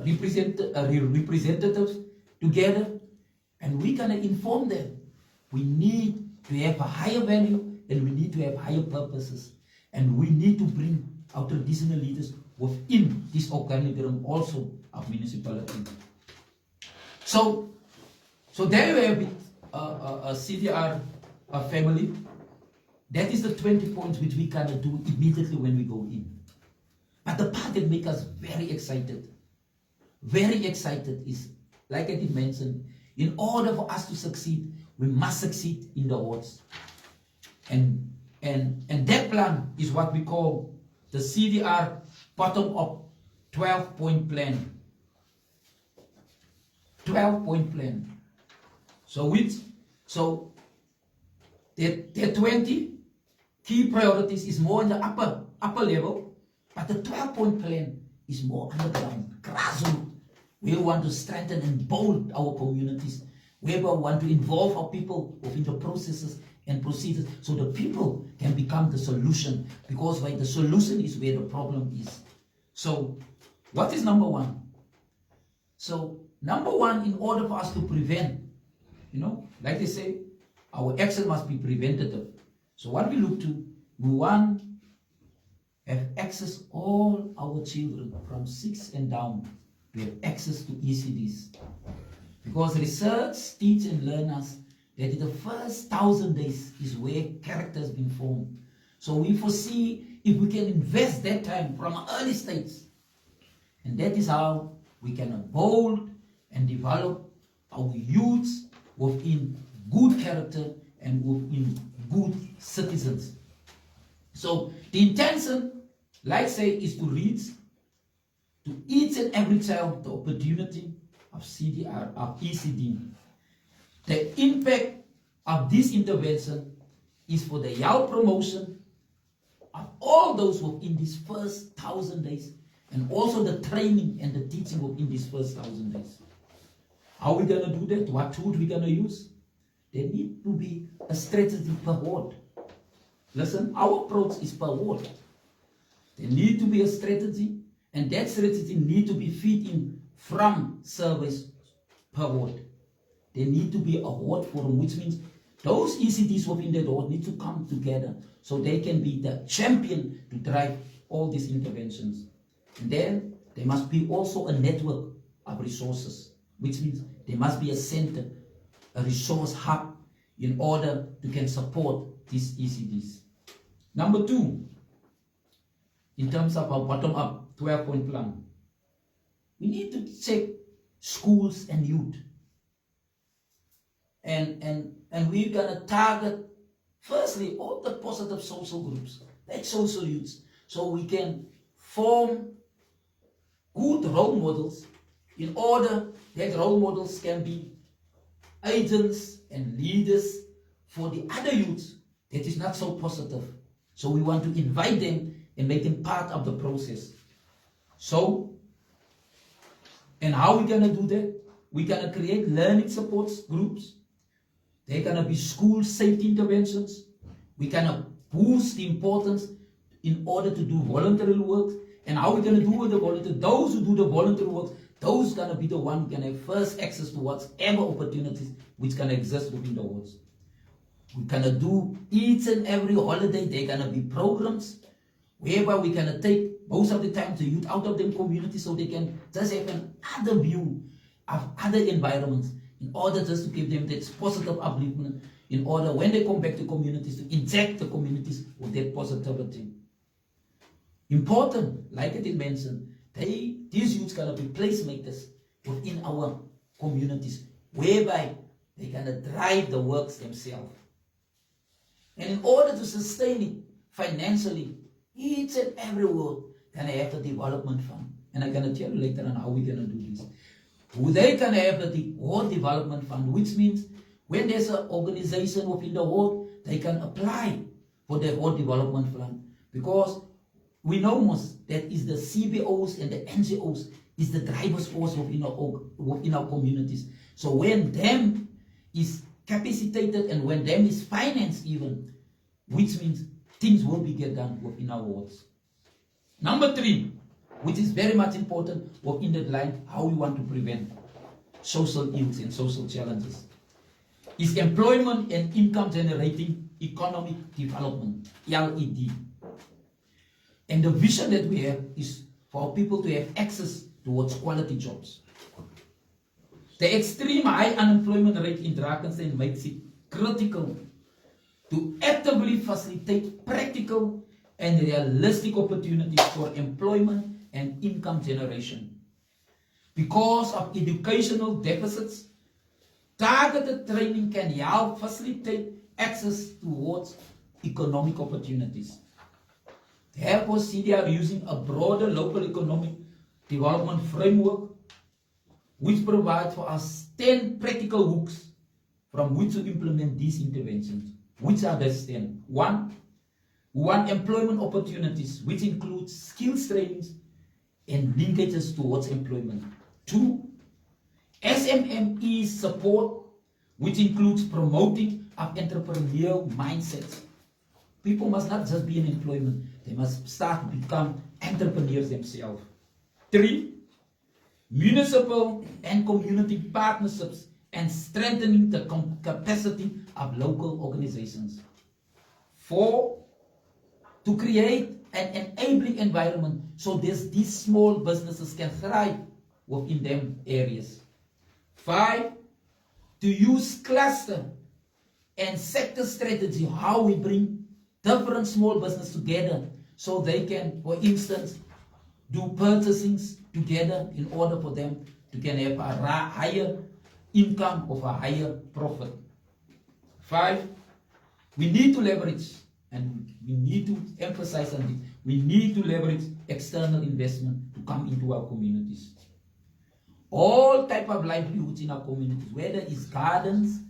representatives together, and we're going to inform them. We need to have a higher value, and we need to have higher purposes, and we need to bring our traditional leaders within this organigram also of municipality. So there you have it, a CDR family. That is the 20 points which we cannot do immediately when we go in. But the part that makes us very excited is, like I did mention, in order for us to succeed, we must succeed in the wards. And that plan is what we call the CDR bottom-up 12-point plan. 12-point plan. So the 20 key priorities is more in the upper level, but the 12-point plan is more underground, grassroots. We want to strengthen and build our communities. We want to involve our people within the processes and procedures so the people can become the solution, because the solution is where the problem is. So what is number one? So number one, in order for us to prevent, like they say, our action must be preventative. So what we look to, we want to have access, all our children from 6 and down to have access to ECDs. Because research teaches and learn us that in the first 1,000 days is where character has been formed. So we foresee if we can invest that time from an early stage, and that is how we can mold and develop our youths within good character and within good citizens. So the intention, like I say, is to reach to each and every child the opportunity of CDR, of ECD. The impact of this intervention is for the health promotion of all those within these first 1,000 days, and also the training and the teaching within these first 1,000 days. How are we going to do that? What tools are we going to use? There need to be a strategy per ward. Listen, our approach is per ward. There need to be a strategy, and that strategy need to be fed in from service per ward. There need to be a ward forum, which means those ECDs within that ward need to come together so they can be the champion to drive all these interventions. And then there must be also a network of resources, which means there must be a center, a resource hub, in order to can support these ECDs. Number 2, in terms of our bottom-up 12-point plan, we need to check schools and youth. And we're going to target, firstly, all the positive social groups, like social youths, so we can form good role models in order that role models can be agents and leaders for the other youths that is not so positive. So we want to invite them and make them part of the process. So, and how we gonna do that? We're gonna create learning support groups. They're gonna be school safety interventions. We're gonna boost the importance in order to do voluntary work. And how we're gonna do with the voluntary? Those who do the voluntary work, those gonna be the one who can have first access to whatever opportunities which can exist within the wards. We're gonna do each and every holiday. They're gonna be programs whereby we're gonna take most of the time the youth out of them community so they can just have another view of other environments in order just to give them that positive upliftment, in order when they come back to communities to inject the communities with that positivity. Important, like it is mentioned, these youths gonna be placemakers within our communities, whereby they're gonna drive the works themselves. And in order to sustain it financially, each and every ward gonna have the development fund. And I'm gonna tell you later on how we're gonna do this. They can have the ward development fund, which means when there's an organization within the ward, they can apply for the ward development fund. Because we know most that is the CBOs and the NGOs is the driver's force within our communities. So when them is capacitated and when them is financed even, which means things will be get done within our wards. Number 3, which is very much important within that line, how we want to prevent social ills and social challenges, is employment and income generating economic development, LED. And the vision that we have is for people to have access towards quality jobs. The extreme high unemployment rate in Drakensberg makes it critical to actively facilitate practical and realistic opportunities for employment and income generation. Because of educational deficits, targeted training can help facilitate access towards economic opportunities. Therefore, CDR using a broader local economic development framework which provides for us 10 practical hooks from which to implement these interventions. Which are these 10? 1, we want employment opportunities, which includes skills trainings and linkages towards employment. 2, SMME support, which includes promoting of entrepreneurial mindsets. People must not just be in employment, they must start to become entrepreneurs themselves. 3, municipal and community partnerships and strengthening the capacity of local organizations. 4, to create an enabling environment so these small businesses can thrive within them areas. 5, to use cluster and sector strategy, how we bring different small businesses together so they can, for instance, do purchasings together in order for them to can have a higher income of a higher profit. 5, we need to leverage, and we need to emphasize on it, we need to leverage external investment to come into our communities. All type of livelihoods in our communities, whether it's gardens,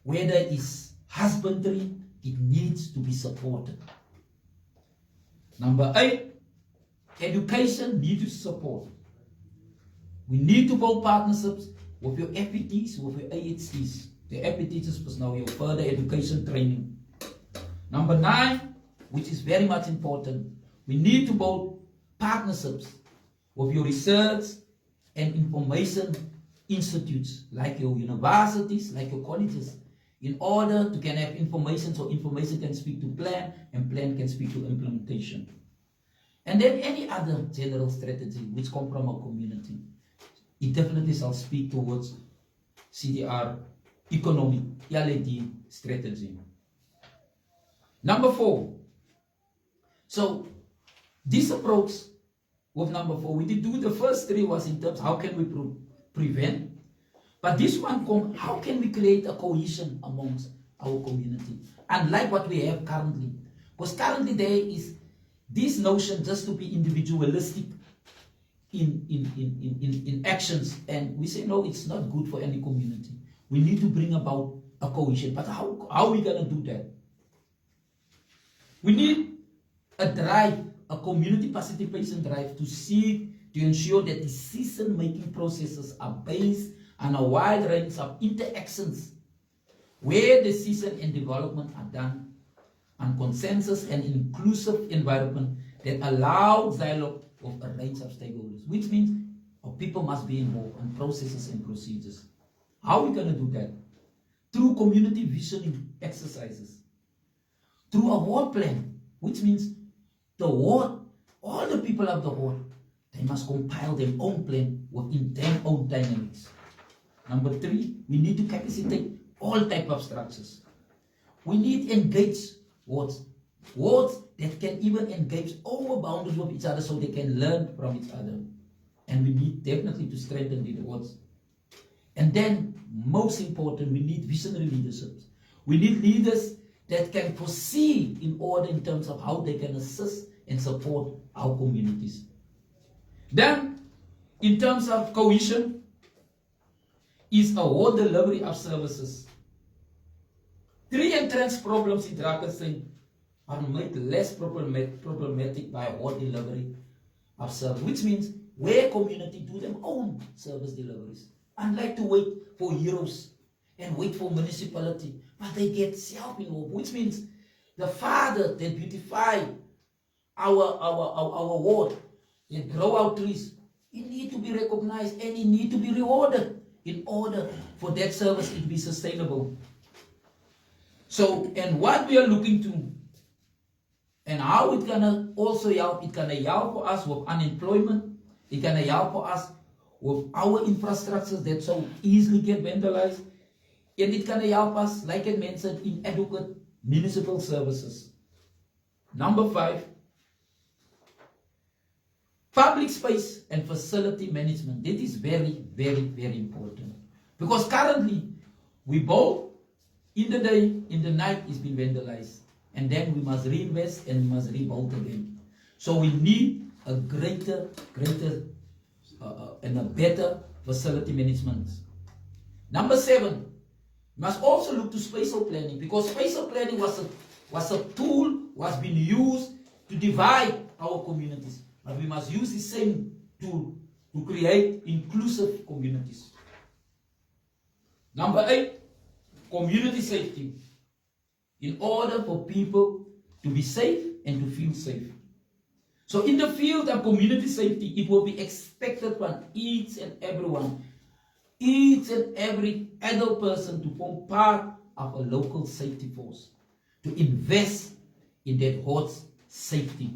whether it's husbandry, it needs to be supported. Number 8, education needs to support. We need to build partnerships with your FPTs, with your AHTs. The FPTs is now your further education training. Number 9, which is very much important, we need to build partnerships with your research and information institutes, like your universities, like your colleges, in order to can have information, so information can speak to plan, and plan can speak to implementation. And then any other general strategy which come from our community, it definitely shall speak towards CDR economic LED strategy. Number 4. So this approach with number 4, we did do the first 3 was in terms how can we prevent, but this one come how can we create a cohesion amongst our community, unlike what we have currently. Because currently there is this notion just to be individualistic in actions, and we say, no, it's not good for any community. We need to bring about a cohesion. But how are we going to do that? We need a drive, a community participation drive to ensure that decision-making processes are based on a wide range of interactions where decision and development are done on consensus and inclusive environment that allows dialogue of a range of stakeholders, which means people must be involved in processes and procedures. How are we going to do that? Through community visioning exercises, through a ward plan, which means the ward, all the people of the ward, they must compile their own plan within their own dynamics. Number 3, we need to capacitate all type of structures. We need engaged wards that can even engage over boundaries with each other so they can learn from each other. And we need definitely to strengthen the wards. And then, most important, we need visionary leadership. We need leaders that can proceed in order in terms of how they can assist and support our communities. Then, in terms of cohesion, is a whole delivery of services. 3 entrenched problems in Drakenstein are made less problematic by whole delivery of service, which means where community do their own service deliveries. Unlike to wait for heroes and wait for municipality, but they get self-involved, which means the father that beautify our ward, that grow out trees, he need to be recognized and he need to be rewarded in order for that service to be sustainable. So, and what we are looking to, and how it's gonna also help, it's gonna help for us with unemployment, it's gonna help for us with our infrastructures that so easily get vandalized, and it's gonna help us, like I mentioned, in adequate municipal services. Number 5, public space and facility management. That is very, very, very important. Because currently, we both, in the day, in the night, it's been vandalized. And then we must reinvest and we must rebuild again. So we need a greater and a better facility management. Number 7, we must also look to spatial planning, because spatial planning was a tool, was being used to divide our communities. But we must use the same tool to create inclusive communities. Number 8, community safety. In order for people to be safe and to feel safe. So in the field of community safety, it will be expected from each and everyone, each and every adult person to form part of a local safety force, to invest in that ward's safety.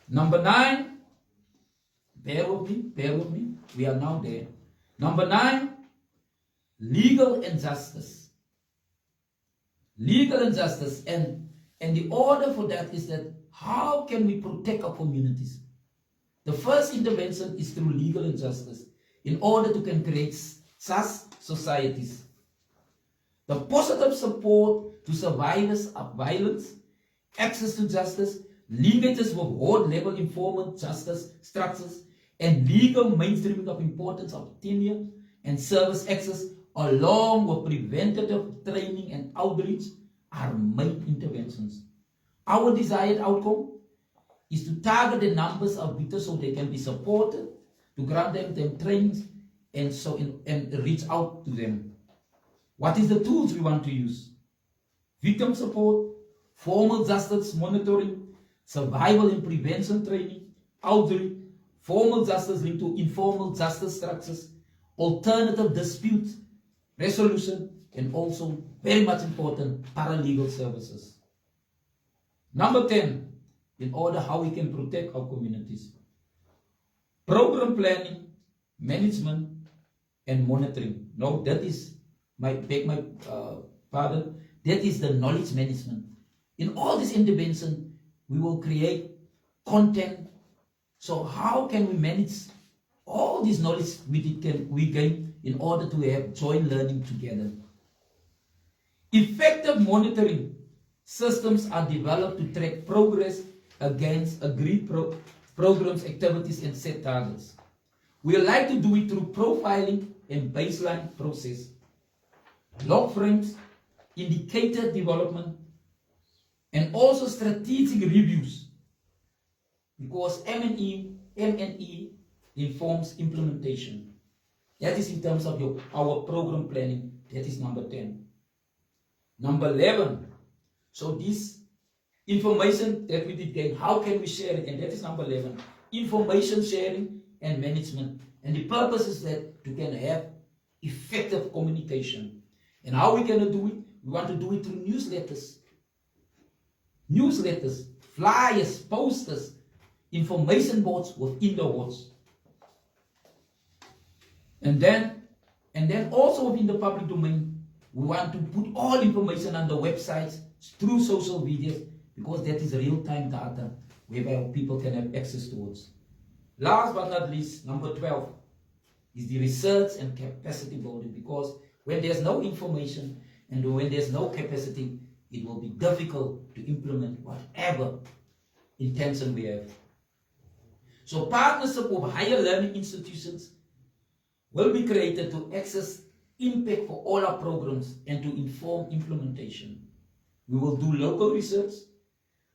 Number 9, bear with me, we are now there. Number 9, legal and justice. Legal and justice, and the order for that is that how can we protect our communities? The first intervention is through legal and justice in order to create just societies. The positive support to survivors of violence, access to justice, linkages with ward-level informal justice structures, and legal mainstreaming of importance of tenure and service access, along with preventative training and outreach, are main interventions. Our desired outcome is to target the numbers of victims so they can be supported, to grant them trainings, and reach out to them. What is the tools we want to use? Victim support, formal justice monitoring, survival and prevention training, outreach, formal justice linked to informal justice structures, alternative dispute resolution, and also, very much important, paralegal services. Number 10, in order how we can protect our communities. Program planning, management, and monitoring. No, that is, pardon, that is the knowledge management. In all this intervention, we will create content. So how can we manage all this knowledge we gain in order to have joint learning together? Effective monitoring systems are developed to track progress against agreed programs, activities, and set targets. We like to do it through profiling and baseline process, log frames, indicator development, and also strategic reviews, because M&E informs implementation. That is in terms of our program planning. That is number 10. Number 11. So this information that we did gain, how can we share it? And that is number 11. Information sharing and management. And the purpose is that you can have effective communication. And how we going to do it? We want to do it through newsletters, flyers, posters, information boards within the wards. And then also within the public domain, we want to put all information on the websites through social media, because that is real-time data whereby people can have access towards. Last but not least, number 12 is the research and capacity building, because when there's no information and when there's no capacity, it will be difficult to implement whatever intention we have. So partnership of higher learning institutions will be created to access impact for all our programs and to inform implementation. We will do local research.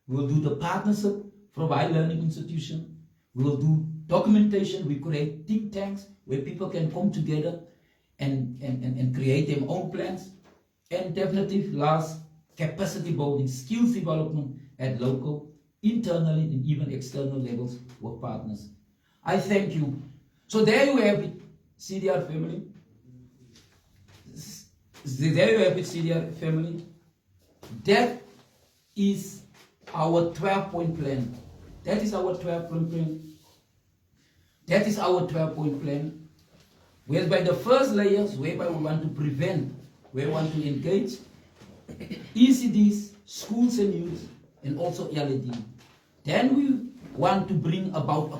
We will do the partnership from higher learning institution. We will do documentation. We create think tanks where people can come together and create their own plans. And definitely last, capacity building, skills development at local, internally, and even external levels with partners. I thank you. So there you have it, CDR family. There you have it, CDR family. That is our 12-point plan. That is our 12-point plan. That is our 12-point plan. Whereby the first layers, whereby we want to prevent, we want to engage ECDs, schools and youth, and also LED. Then we want to bring about a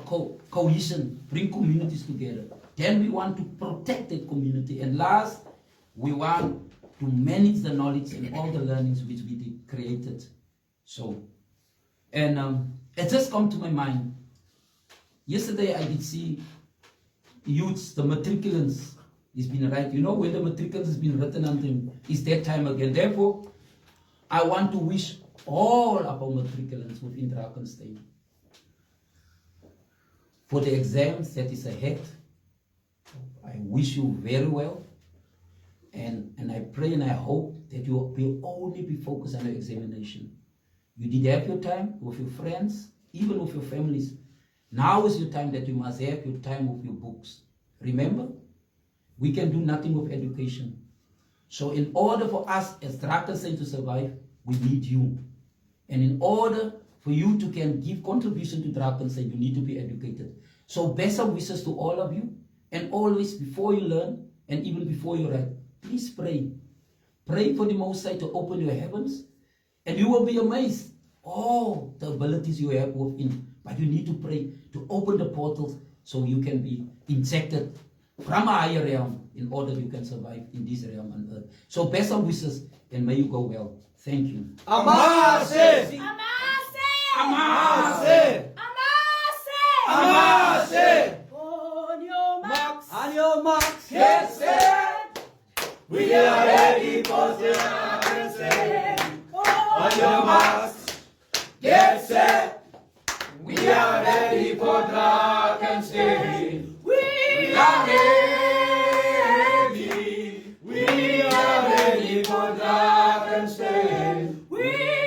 cohesion, bring communities together. Then we want to protect the community. And last, we want to manage the knowledge and all the learnings which we created. So, and it just come to my mind. Yesterday I did see youths, the matriculants, it's been right. You know, when the matriculants has been written on them, it's that time again. Therefore, I want to wish all of our matriculants within Drakensberg for the exams that is ahead. I wish you very well. And I pray and I hope that you will only be focused on the examination. You did have your time with your friends, even with your families. Now is your time that you must have your time with your books. Remember, we can do nothing with education. So in order for us as Drakensberg to survive, we need you. And in order for you to can give contribution to Drakensberg, you need to be educated. So best of wishes to all of you. And always before you learn, and even before you write, please pray. Pray for the Most High to open your heavens, and you will be amazed all the abilities you have within. But you need to pray to open the portals so you can be injected from a higher realm in order you can survive in this realm on earth. So best of wishes, and may you go well. Thank you. Amase! Amase! Amase! Amase! Amase! On your marks, Get set! We are ready for Drakensberg. On your marks, get set! We are ready for Drakensberg. We are ready. We are ready for Drakensberg. we